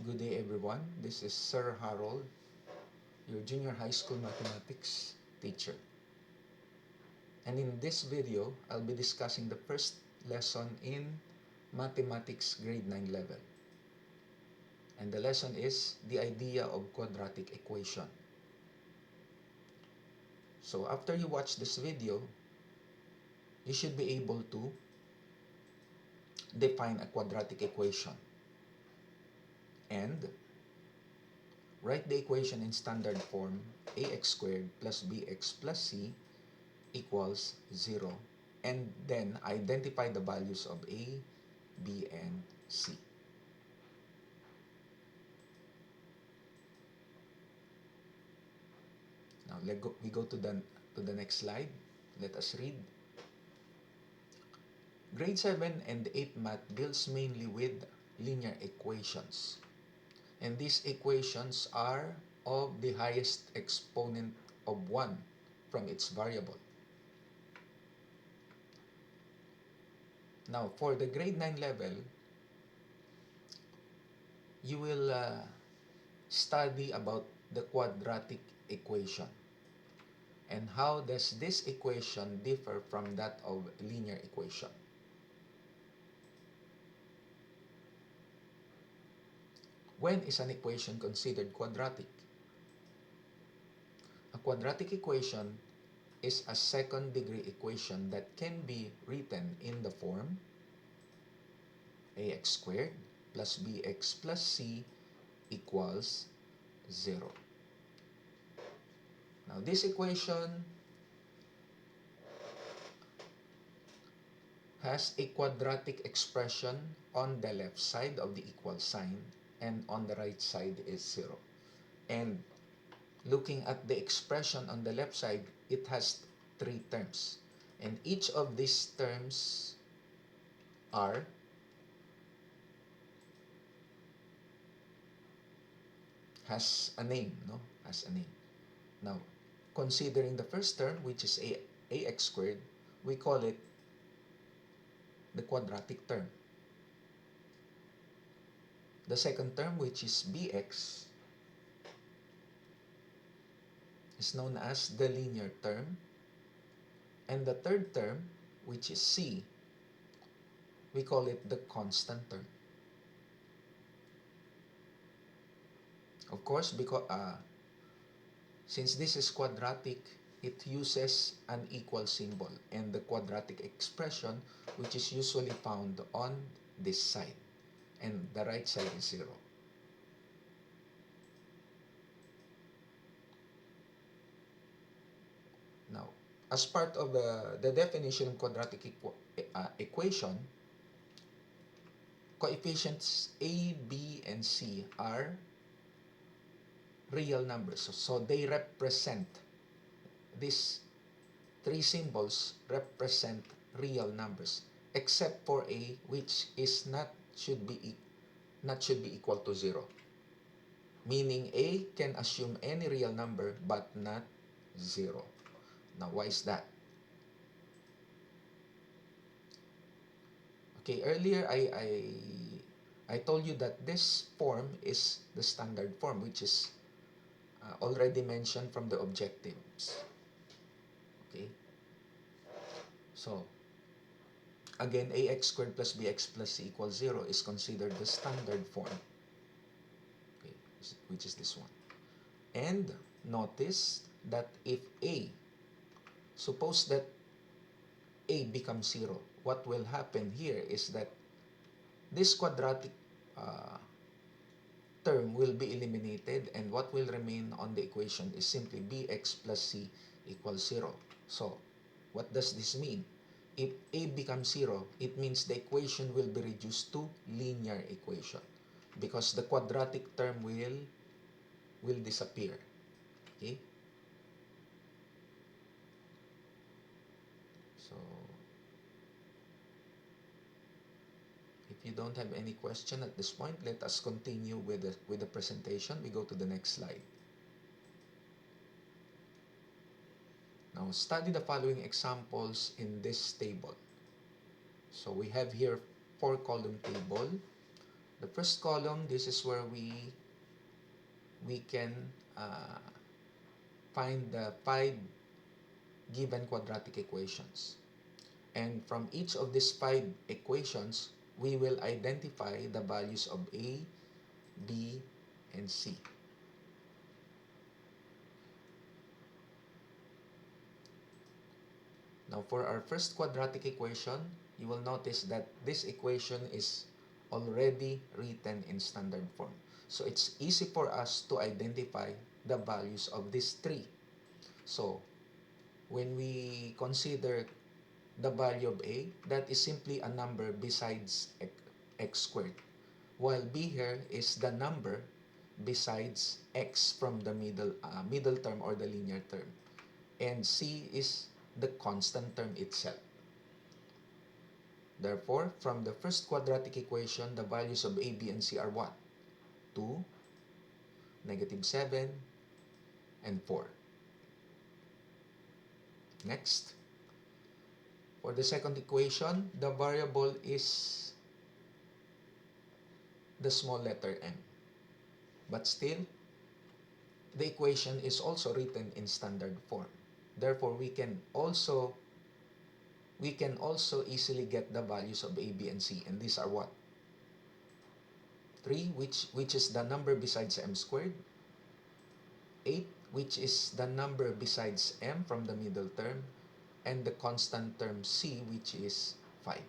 Good day everyone. This is Sir Harold, your junior high school mathematics teacher. And in this video, I'll be discussing the first lesson in mathematics grade 9 level. And the lesson is the idea of quadratic equation. So after you watch this video, you should be able to define a quadratic equation and write the equation in standard form ax squared plus bx plus c equals 0, and then identify the values of a, b, and c. Now we go to the next slide. Let us read. Grade 7 and 8 math deals mainly with linear equations. And these equations are of the highest exponent of 1 from its variable. Now, for the grade 9 level, you will study about the quadratic equation. And how does this equation differ from that of linear equation? When is an equation considered quadratic? A quadratic equation is a second-degree equation that can be written in the form ax squared plus bx plus c equals 0. Now, this equation has a quadratic expression on the left side of the equal sign, and on the right side is 0. And looking at the expression on the left side, it has 3 terms. And each of these terms are has a name, no? Has a name. Now, considering the first term, which is ax squared, we call it the quadratic term. The second term, which is bx, is known as the linear term. And the third term, which is c, we call it the constant term. Of course, because since this is quadratic, it uses an equal symbol and the quadratic expression, which is usually found on this side, and the right side is 0. Now, as part of the definition of quadratic equation, coefficients a, b, and c are real numbers. So they represent, these 3 symbols represent real numbers, except for a, which is should be equal to 0. Meaning a can assume any real number but not 0. Now, why is that? Okay, earlier I told you that this form is the standard form, which is already mentioned from the objectives. Okay, so again, ax squared plus bx plus c equals 0 is considered the standard form, okay, which is this one. And notice that if suppose that a becomes 0, what will happen here is that this quadratic term will be eliminated, and what will remain on the equation is simply bx plus c equals 0. So, what does this mean? If a becomes 0, it means the equation will be reduced to linear equation because the quadratic term will disappear. Okay? So, if you don't have any question at this point, let us continue with the presentation. We go to the next slide. Now, study the following examples in this table. So, we have here 4-column table. The first column, this is where we can uh, find the 5 given quadratic equations. And from each of these 5 equations, we will identify the values of A, B, and C. Now for our first quadratic equation, you will notice that this equation is already written in standard form. So it's easy for us to identify the values of these 3. So when we consider the value of A, that is simply a number besides x squared. While B here is the number besides x from the middle term or the linear term. And C is the constant term itself. Therefore, from the first quadratic equation, the values of A, B, and C are what? 2, -7, and 4. Next. For the second equation, the variable is the small letter m. But still, the equation is also written in standard form. Therefore, we can also easily get the values of A, B, and C. And these are what? 3, which is the number besides m squared. 8, which is the number besides m from the middle term. And the constant term C, which is 5.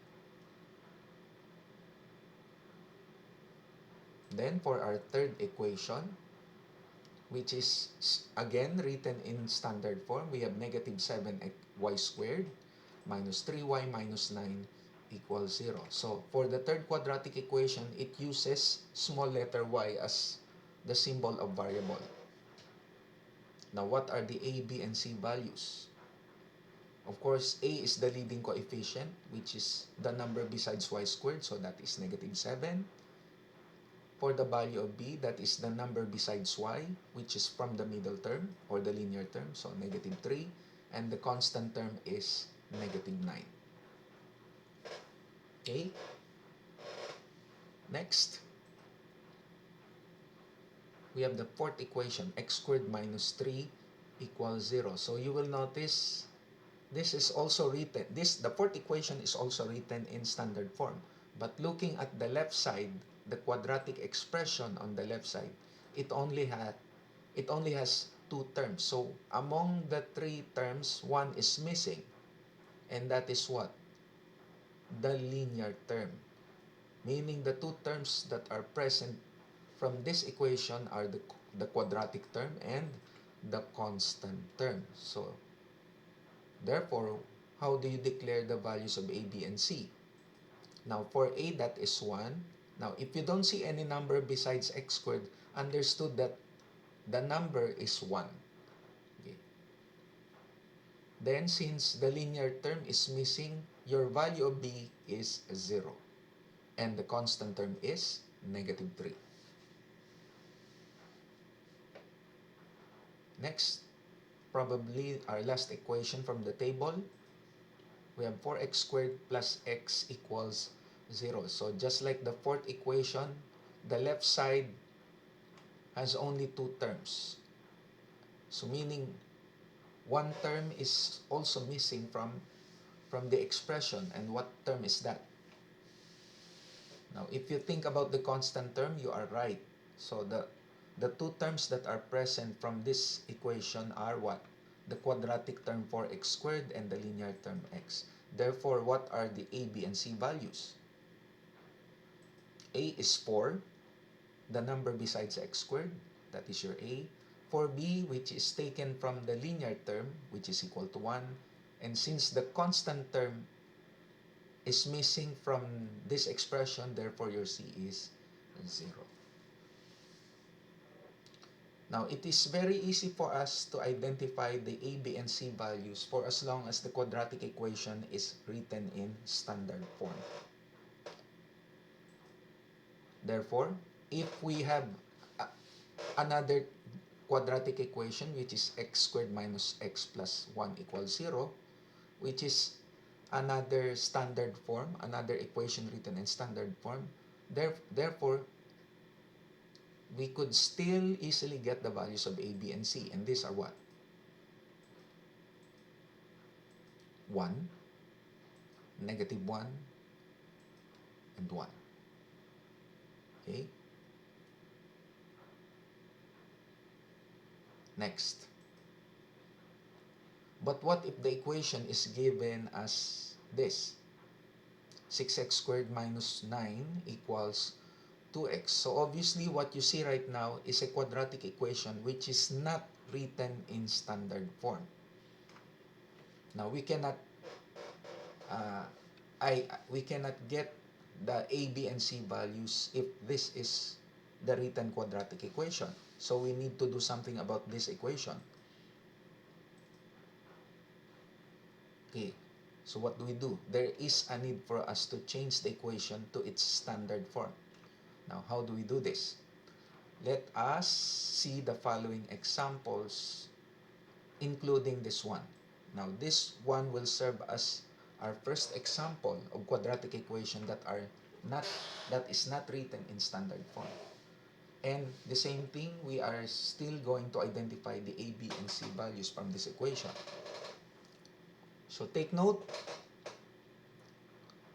Then for our third equation, which is again written in standard form, we have -7y squared minus 3y minus 9 equals 0. So for the third quadratic equation, it uses small letter y as the symbol of variable. Now what are the A, B, and C values? Of course, A is the leading coefficient, which is the number besides y squared, so that is -7. For the value of B, that is the number besides y, which is from the middle term or the linear term, so -3. And the constant term is -9. Okay? Next, we have the fourth equation, x squared minus 3 equals 0. So you will notice this is also written, the fourth equation is also written in standard form. But looking at the left side, the quadratic expression on the left side, it only has 2 terms. So among the 3 terms, one is missing. And that is what? The linear term. Meaning the 2 terms that are present from this equation are the quadratic term and the constant term. So therefore, how do you declare the values of A, B, and C? Now, for A, that is 1. Now, if you don't see any number besides x squared, understood that the number is 1. Okay. Then, since the linear term is missing, your value of B is 0. And the constant term is -3. Next, probably our last equation from the table. We have 4x squared plus x equals 0. So just like the fourth equation, the left side has only 2 terms. So meaning one term is also missing from the expression. And what term is that? Now, if you think about the constant term, you are right. So the 2 terms that are present from this equation are what? The quadratic term 4x squared and the linear term x. Therefore, what are the A, B, and C values? A is 4, the number besides x squared, that is your A. For B, which is taken from the linear term, which is equal to 1. And since the constant term is missing from this expression, therefore your C is 0. Now, it is very easy for us to identify the A, B, and C values for as long as the quadratic equation is written in standard form. Therefore, if we have another quadratic equation, which is x squared minus x plus 1 equals 0, which is another standard form, another equation written in standard form, Therefore, we could still easily get the values of A, B, and C. And these are what? 1, -1, and 1. Okay? Next. But what if the equation is given as this? 6x squared minus 9 equals 2x. So obviously, what you see right now is a quadratic equation which is not written in standard form. Now, uh, we cannot get the A, B, and C values if this is the written quadratic equation. So we need to do something about this equation. Okay, so what do? There is a need for us to change the equation to its standard form. Now, how do we do this? Let us see the following examples, including this one. Now, this one will serve as our first example of quadratic equation that is not written in standard form. And the same thing, we are still going to identify the A, B, and C values from this equation. So take note,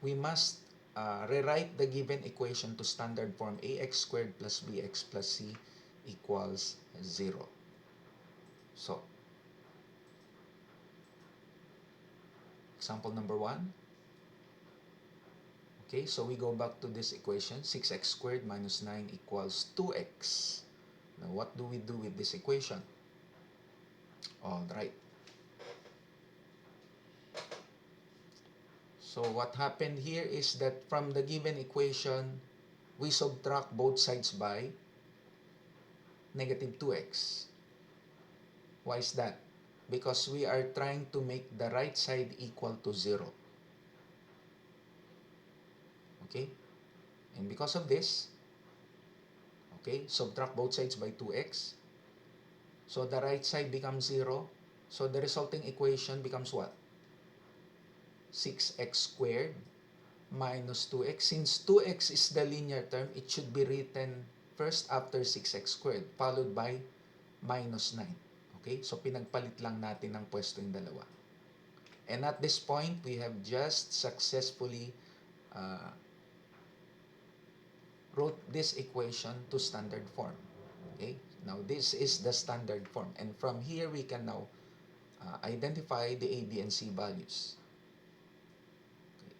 we must rewrite the given equation to standard form ax squared plus bx plus c equals 0. So, example number 1. Okay, so we go back to this equation, 6x squared minus 9 equals 2x. Now, what do we do with this equation? All right. So, what happened here is that from the given equation, we subtract both sides by negative 2x. Why is that? Because we are trying to make the right side equal to 0. Okay? And because of this, okay, subtract both sides by 2x. So the right side becomes 0. So the resulting equation becomes what? 6x squared minus 2x. Since 2x is the linear term, it should be written first after 6x squared, followed by minus 9. Okay? So pinagpalit lang natin ng pwesto yung dalawa. And at this point, we have just successfully wrote this equation to standard form. Okay? Now, this is the standard form. And from here, we can now identify the A, B, and C values. Okay.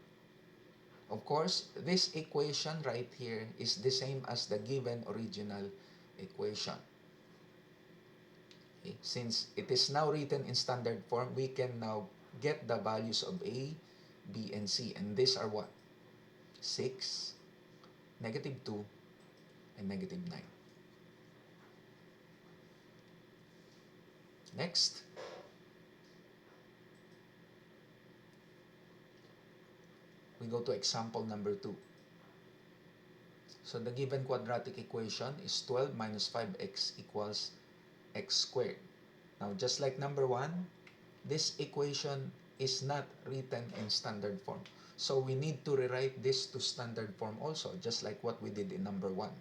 Of course, this equation right here is the same as the given original equation. Okay. Since it is now written in standard form, we can now get the values of A, B, and C. And these are what? 6, -2, and -9. Next. We go to example number 2. So the given quadratic equation is 12 minus 5x equals x squared. Now, just like number 1, this equation is not written in standard form. So we need to rewrite this to standard form also, just like what we did in number 1.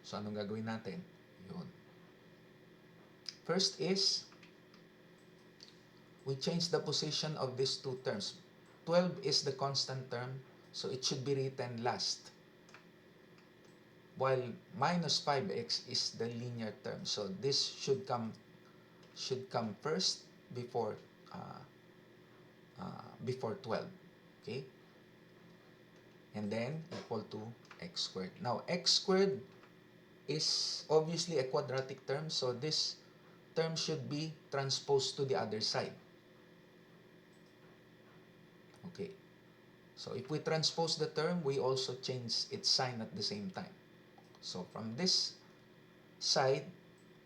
So anong gagawin natin? Yun. First is, we change the position of these two terms. 12 is the constant term, so it should be written last. While minus 5x is the linear term. So this should come first before 12. Okay? And then equal to x squared. Now, x squared is obviously a quadratic term, so this term should be transposed to the other side. Okay. So if we transpose the term, we also change its sign at the same time. So from this side,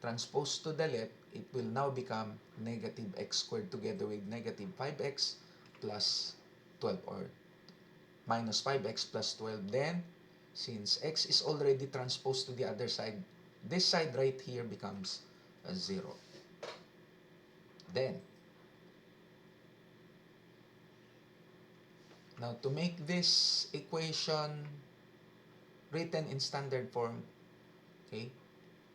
transposed to the left, it will now become negative x squared together with negative 5x plus 12, or minus 5x plus 12. Then, since x is already transposed to the other side, this side right here becomes a 0. Then, now to make this equation written in standard form, okay,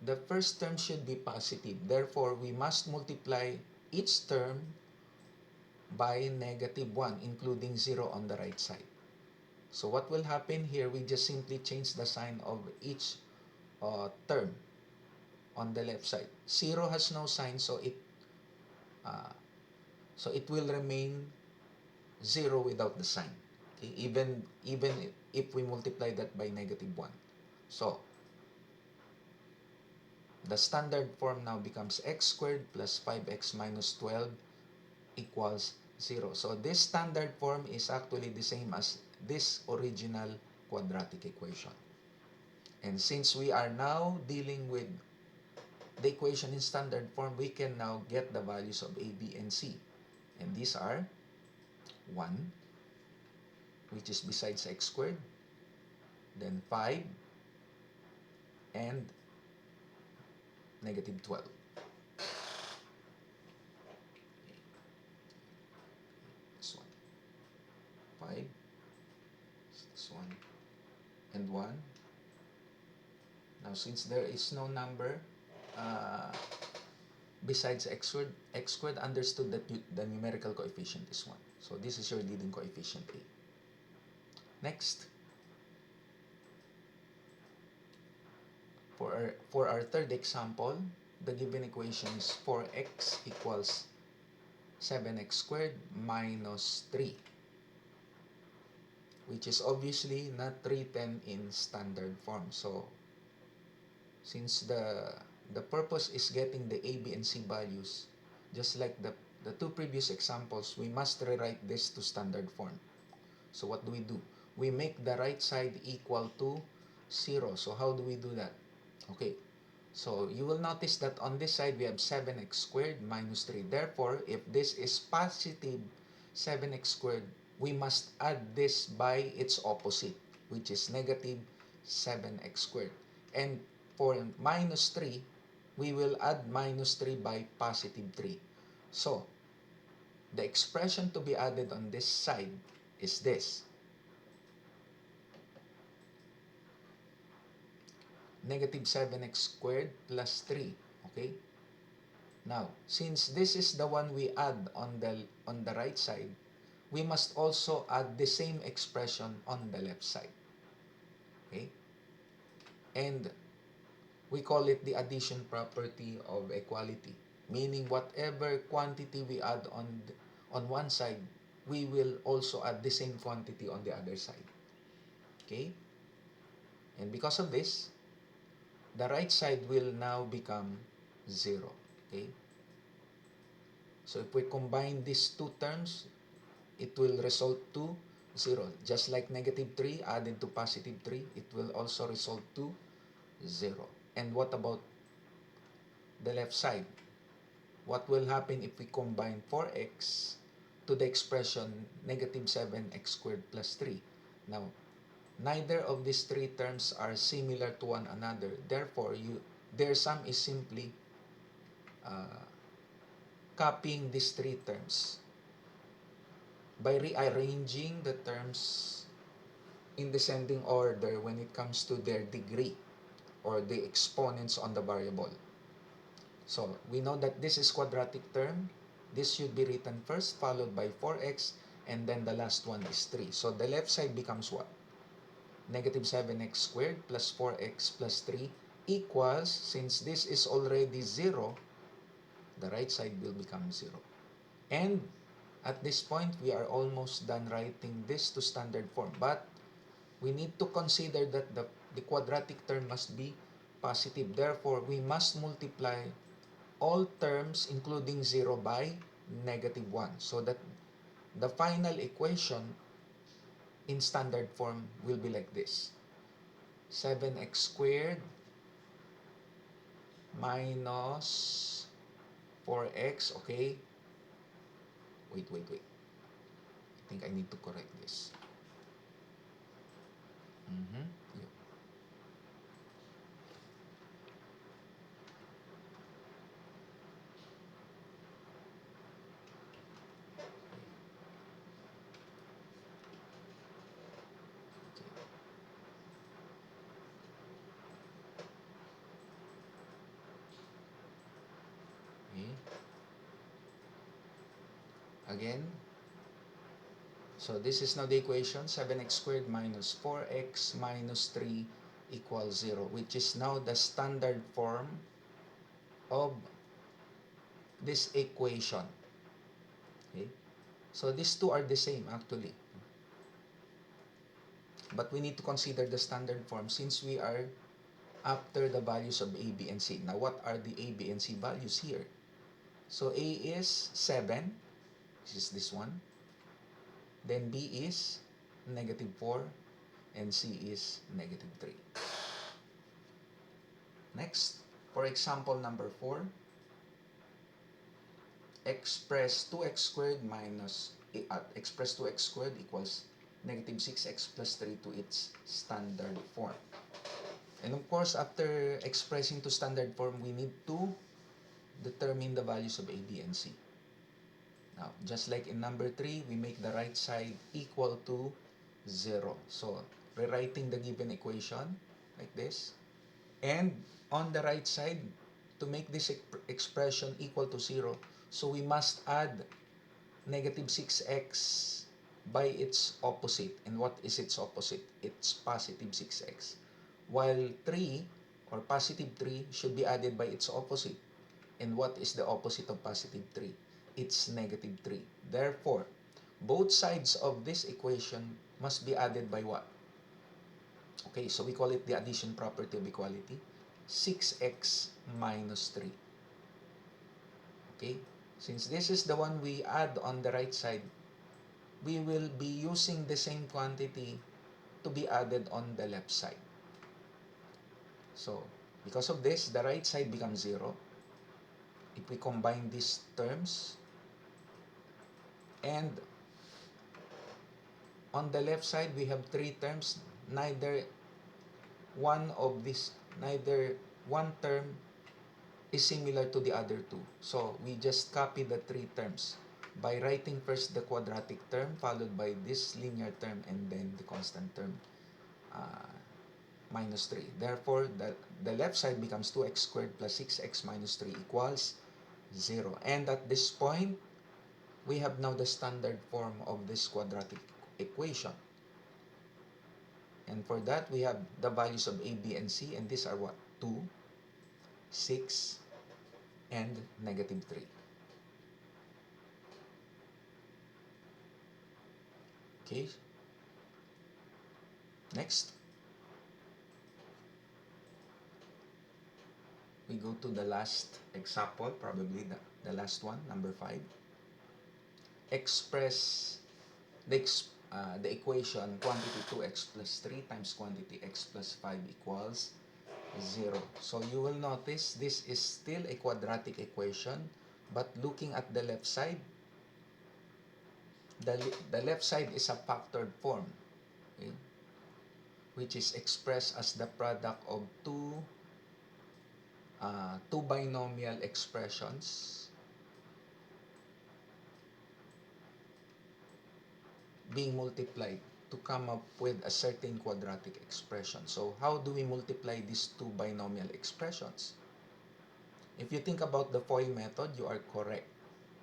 the first term should be positive. Therefore, we must multiply each term by -1, including 0 on the right side. So what will happen here, we just simply change the sign of each term on the left side. 0 has no sign, uh, so it will remain 0 without the sign. Okay? Even if we multiply that by -1. So the standard form now becomes x squared plus 5x minus 12 equals 0. So this standard form is actually the same as this original quadratic equation. And since we are now dealing with the equation in standard form, we can now get the values of a, b, and c. And these are 1, which is besides x squared, then 5, and -12. This one, 5, this one, and 1. Now, since there is no number besides x squared understood that the numerical coefficient is 1. So this is your leading coefficient A. Next, for our third example, the given equation is 4x equals 7x squared minus 3, which is obviously not written in standard form. So since the purpose is getting the a, b, and c values, just like the two previous examples, we must rewrite this to standard form. So what do? We make the right side equal to 0. So how do we do that? Okay, so you will notice that on this side we have 7x squared minus 3. Therefore, if this is positive 7x squared, we must add this by its opposite, which is negative 7x squared. And for minus 3, we will add minus 3 by positive 3. So, the expression to be added on this side is this. Negative 7x squared plus 3. Okay? Now, since this is the one we add on the right side, we must also add the same expression on the left side. Okay? And we call it the addition property of equality, meaning whatever quantity we add on one side, we will also add the same quantity on the other side. Okay? And because of this, the right side will now become 0. Okay? So if we combine these two terms, it will result to 0. Just like -3 added to +3, it will also result to 0. And what about the left side? What will happen if we combine 4x to the expression -7x squared plus 3? Now, neither of these three terms are similar to one another. Therefore, their sum is simply uh, copying these three terms by rearranging the terms in descending order when it comes to their degree or the exponents on the variable. So we know that this is quadratic term. This should be written first, followed by 4x, and then the last one is 3. So the left side becomes what? -7x squared plus 4x plus 3 equals, since this is already 0, the right side will become 0. And at this point, we are almost done writing this to standard form. But we need to consider that the quadratic term must be positive. Therefore, we must multiply all terms including 0 by -1, so that the final equation in standard form will be like this. 7x squared minus 4x, okay? Wait. I think I need to correct this. Yeah. Again, so this is now the equation, 7x squared minus 4x minus 3 equals 0, which is now the standard form of this equation. Okay? So these two are the same actually. But we need to consider the standard form since we are after the values of a, b, and c. Now, what are the a, b, and c values here? So a is 7, which is this one. Then b is -4, and c is -3. Next, for example number 4, express 2x squared minus express 2x squared equals -6x plus 3 to its standard form. And of course, after expressing to standard form, we need to determine the values of a, b, and c. Now, just like in number 3, we make the right side equal to 0. So, rewriting the given equation like this. And on the right side, to make this expression equal to 0, so we must add -6x by its opposite. And what is its opposite? It's positive 6x. While 3 or positive 3 should be added by its opposite. And what is the opposite of positive 3? It's -3. Therefore, both sides of this equation must be added by what? Okay, so we call it the addition property of equality. 6x minus 3. Okay, since this is the one we add on the right side, we will be using the same quantity to be added on the left side. So, because of this, the right side becomes 0. If we combine these terms, and on the left side, we have 3 terms. Neither one term is similar to the other 2. So, we just copy the 3 terms by writing first the quadratic term, followed by this linear term, and then the constant term, minus 3. Therefore, the left side becomes 2x squared plus 6x minus 3 equals 0. And at this point, we have now the standard form of this quadratic equation. And for that, we have the values of a, b, and c. And these are what? 2, 6, and -3. Okay. Next, we go to the last example, probably the last one, number 5. Express the equation quantity 2x plus 3 times quantity x plus 5 equals 0. So you will notice this is still a quadratic equation, but looking at the left side, the left side is a factored form, okay, which is expressed as the product of two binomial expressions being multiplied to come up with a certain quadratic expression. So how do we multiply these two binomial expressions? If you think about the FOIL method, you are correct.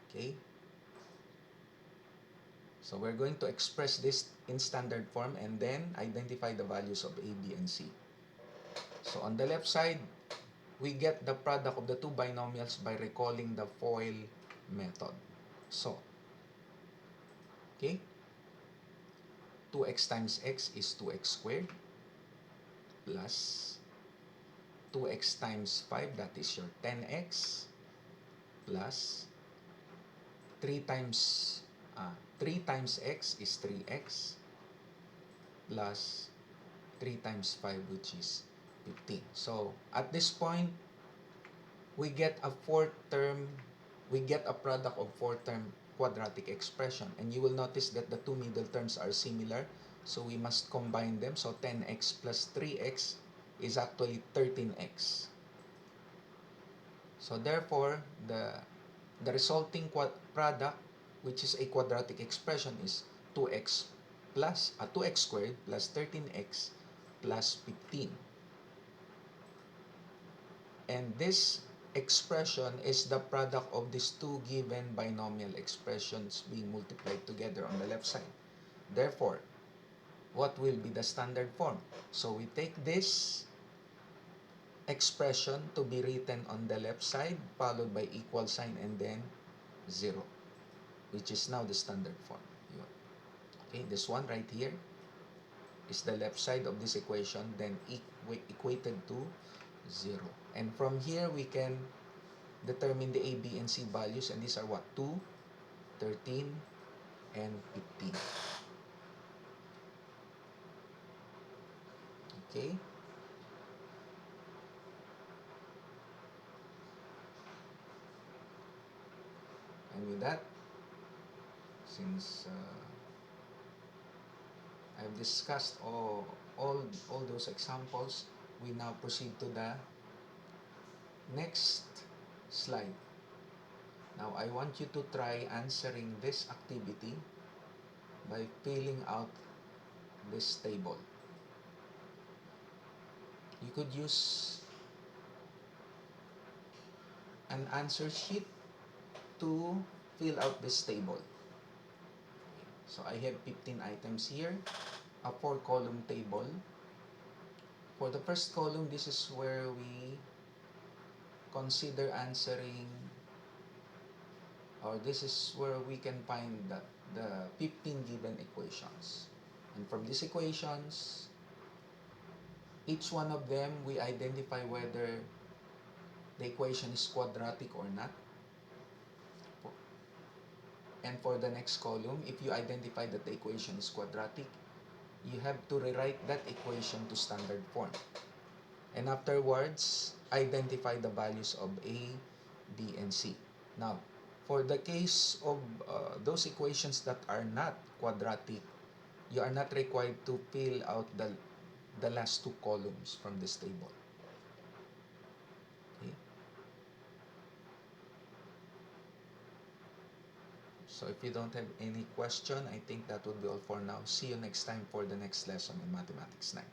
Okay? So we're going to express this in standard form and then identify the values of a, b, and c. So on the left side, we get the product of the two binomials by recalling the FOIL method. So, okay, 2x times x is 2x squared plus 2x times 5, that is your 10x, plus 3 times 3 times x is 3x, plus 3 times 5, which is 15. So at this point, we get a product of 4-term quadratic expression, and you will notice that the two middle terms are similar, so we must combine them. So 10x plus 3x is actually 13x. So therefore, the resulting product, which is a quadratic expression, is 2x squared plus 13x plus 15. And this expression is the product of these two given binomial expressions being multiplied together on the left side. Therefore, what will be the standard form? So we take this expression to be written on the left side, followed by equal sign and then 0, which is now the standard form. Okay, this one right here is the left side of this equation, then equated to 0. And from here, we can determine the A, B, and C values, and these are what? 2, 13, and 15. Okay? And with that, since I've discussed all those examples, we now proceed to the next slide. Now, I want you to try answering this activity by filling out this table. You could use an answer sheet to fill out this table. So I have 15 items here, a 4-column table. For the first column, this is where we consider answering, or this is where we can find the 15 given equations. And from these equations, each one of them, we identify whether the equation is quadratic or not. And for the next column, if you identify that the equation is quadratic, you have to rewrite that equation to standard form. And afterwards, identify the values of A, B, and C. Now, for the case of those equations that are not quadratic, you are not required to fill out the last two columns from this table. Okay? So if you don't have any question, I think that would be all for now. See you next time for the next lesson in Mathematics 9.